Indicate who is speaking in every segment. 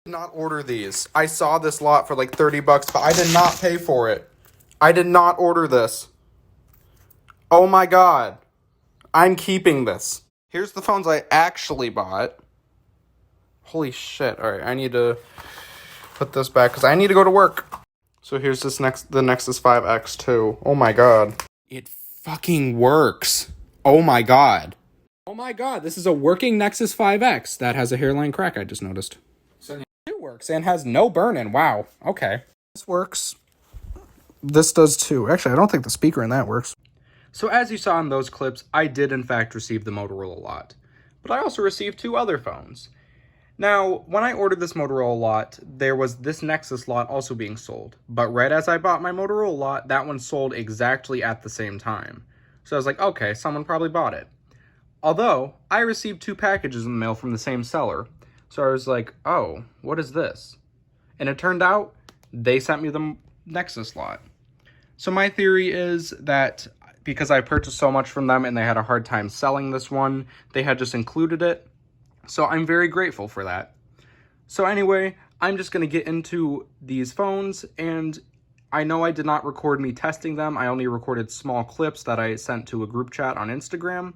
Speaker 1: Did not order these. I saw this lot for like 30 bucks, but I did not pay for it. I did not order this. Oh my god. I'm keeping this. Here's the phones I actually bought. Holy shit. Alright, I need to put this back because I need to go to work. So here's the Nexus 5X too. Oh my god. It fucking works. Oh my god. Oh my god, this is a working Nexus 5X that has a hairline crack I just noticed. So it works and has no burn-in. Wow. Okay. This works. This does too. Actually, I don't think the speaker in that works. So as you saw in those clips, I did in fact receive the Motorola lot. But I also received two other phones. Now, when I ordered this Motorola lot, there was this Nexus lot also being sold. But right as I bought my Motorola lot, that one sold exactly at the same time. So I was like, okay, someone probably bought it. Although, I received two packages in the mail from the same seller. So I was like, oh, what is this? And it turned out, they sent me the Nexus lot. So my theory is that because I purchased so much from them and they had a hard time selling this one, they had just included it. So I'm very grateful for that. So anyway, I'm just going to get into these phones, and I know I did not record me testing them. I only recorded small clips that I sent to a group chat on Instagram.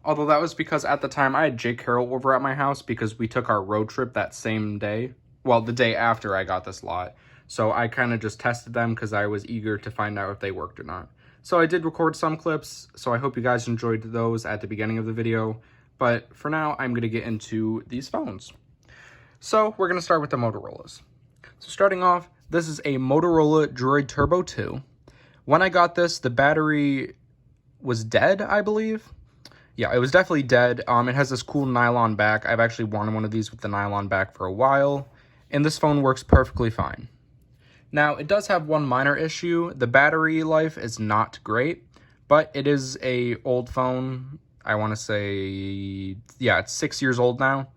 Speaker 1: Although that was because at the time I had Jake Carroll over at my house because we took our road trip that same day. Well, the day after I got this lot. So I kind of just tested them because I was eager to find out if they worked or not. So I did record some clips, so I hope you guys enjoyed those at the beginning of the video. But for now, I'm going to get into these phones. So we're going to start with the Motorola's. So starting off, this is a Motorola Droid Turbo 2. When I got this, the battery was dead, I believe. Yeah, it was definitely dead. It has this cool nylon back. I've actually worn one of these with the nylon back for a while, and this phone works perfectly fine. Now, it does have one minor issue. The battery life is not great, but it is a old phone. I want to say, yeah, it's 6 years old now,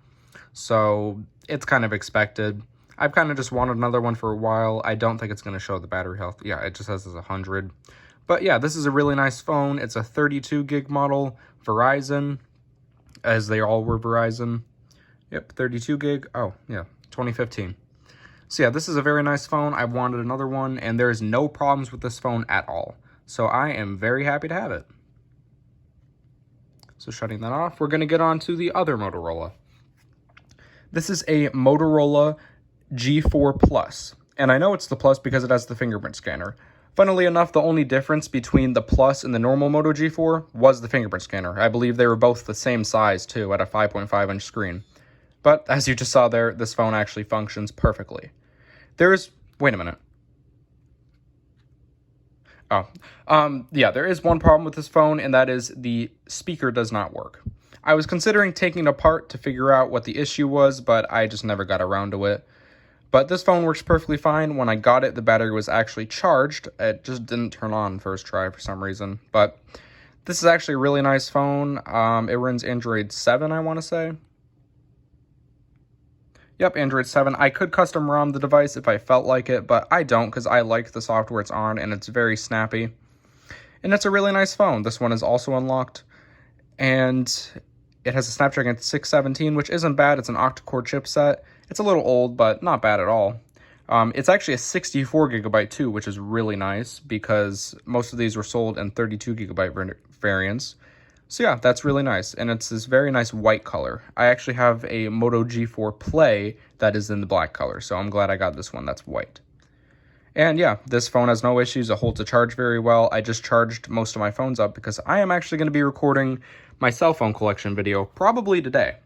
Speaker 1: so it's kind of expected. I've kind of just wanted another one for a while. I don't think it's going to show the battery health. Yeah, it just says it's 100. But yeah, this is a really nice phone. It's a 32 gig model, Verizon, as they all were Verizon. Yep, 32 gig. Oh, yeah, 2015. So yeah, this is a very nice phone. I wanted another one, and there's no problems with this phone at all. So I am very happy to have it. So shutting that off, we're going to get on to the other Motorola. This is a Motorola G4 Plus. And I know it's the Plus because it has the fingerprint scanner. Funnily enough, the only difference between the Plus and the normal Moto G4 was the fingerprint scanner. I believe they were both the same size, too, at a 5.5-inch screen. But as you just saw there, this phone actually functions perfectly. Wait a minute. Yeah, there is one problem with this phone, and that is the speaker does not work. I was considering taking it apart to figure out what the issue was, but I just never got around to it. But this phone works perfectly fine. When I got it, the battery was actually charged. It just didn't turn on first try for some reason. But this is actually a really nice phone. It runs Android 7, I want to say. Yep, Android 7. I could custom ROM the device if I felt like it, but I don't because I like the software it's on, and it's very snappy. And it's a really nice phone. This one is also unlocked, and it has a Snapdragon 617, which isn't bad. It's an octa-core chipset. It's a little old, but not bad at all. It's actually a 64 gigabyte too, which is really nice because most of these were sold in 32 gigabyte variants. So yeah, that's really nice, and it's this very nice white color. I actually have a Moto G4 Play that is in the black color, so I'm glad I got this one that's white. And yeah, this phone has no issues. It holds a charge very well. I just charged most of my phones up because I am actually going to be recording my cell phone collection video probably today.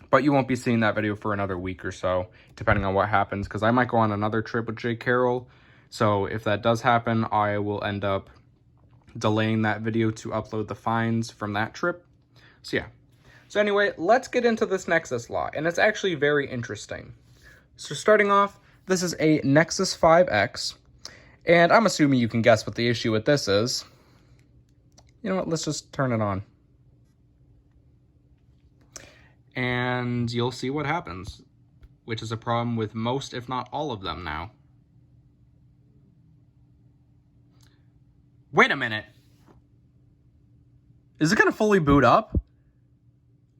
Speaker 1: But you won't be seeing that video for another week or so, depending on what happens, because I might go on another trip with Jake Carroll. So if that does happen, I will end up delaying that video to upload the finds from that trip. So yeah. So anyway, let's get into this Nexus lot, and it's actually very interesting. So starting off, this is a Nexus 5X, and I'm assuming you can guess what the issue with this is. You know what, let's just turn it on. And you'll see what happens, which is a problem with most, if not all of them now. Wait a minute. Is it gonna fully boot up?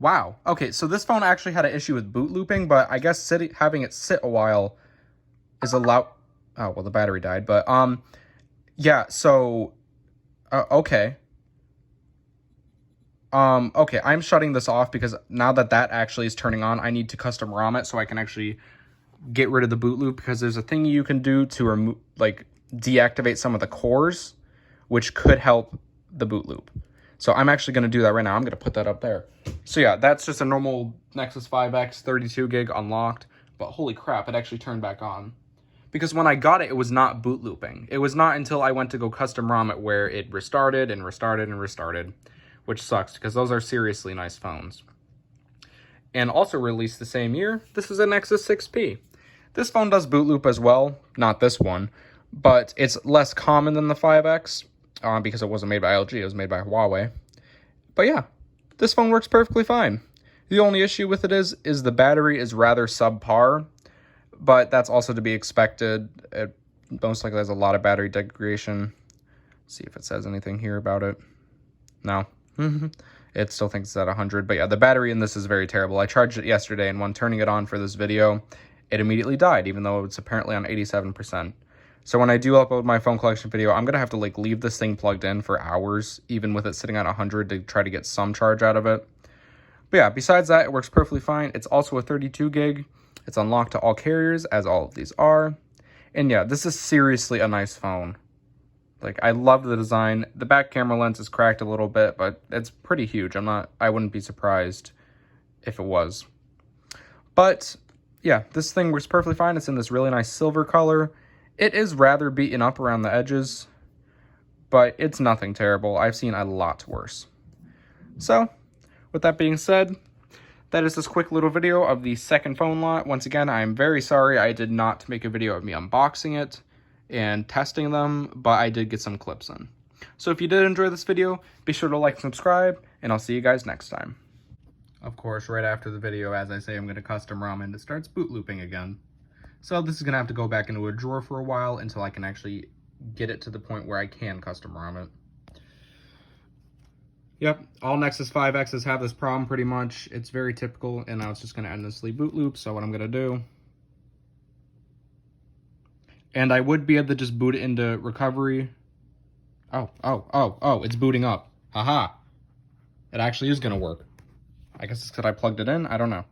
Speaker 1: Wow. Okay, so this phone actually had an issue with boot looping, but I guess having it sit a while is allowed. Oh, well, the battery died, but yeah. So, okay. Okay, I'm shutting this off because now that actually is turning on, I need to custom ROM it so I can actually get rid of the boot loop, because there's a thing you can do to remove, like, deactivate some of the cores, which could help the boot loop. So I'm actually going to do that right now. I'm going to put that up there. So yeah, that's just a normal Nexus 5X 32 gig unlocked, but holy crap, it actually turned back on. Because when I got it, it was not boot looping. It was not until I went to go custom ROM it where it restarted and restarted and restarted, which sucks because those are seriously nice phones. And also released the same year, this is a Nexus 6P. This phone does boot loop as well, not this one, but it's less common than the 5X because it wasn't made by LG, it was made by Huawei. But yeah, this phone works perfectly fine. The only issue with it is the battery is rather subpar, but that's also to be expected. It most likely has a lot of battery degradation. Let's see if it says anything here about it. No. It still thinks it's at 100, but yeah, the battery in this is very terrible. I charged it yesterday, and when turning it on for this video, it immediately died, even though it's apparently on 87%. So when I do upload my phone collection video, I'm going to have to like leave this thing plugged in for hours, even with it sitting at 100 to try to get some charge out of it. But yeah, besides that, it works perfectly fine. It's also a 32 gig. It's unlocked to all carriers, as all of these are. And yeah, this is seriously a nice phone. Like, I love the design. The back camera lens is cracked a little bit, but it's pretty huge. I wouldn't be surprised if it was. But yeah, this thing works perfectly fine. It's in this really nice silver color. It is rather beaten up around the edges, but it's nothing terrible. I've seen a lot worse. So, with that being said, that is this quick little video of the second phone lot. Once again, I'm very sorry I did not make a video of me unboxing it and testing them, but I did get some clips in. So if you did enjoy this video, be sure to like and subscribe, and I'll see you guys next time. Of course, right after the video, as I say, I'm going to custom ROM and it starts boot looping again. So this is going to have to go back into a drawer for a while until I can actually get it to the point where I can custom ROM it. Yep, all Nexus 5Xs have this problem pretty much. It's very typical, and now it's just going to endlessly boot loop. So what I'm going to do, and I would be able to just boot it into recovery. Oh, it's booting up. Haha. It actually is going to work. I guess it's because I plugged it in. I don't know.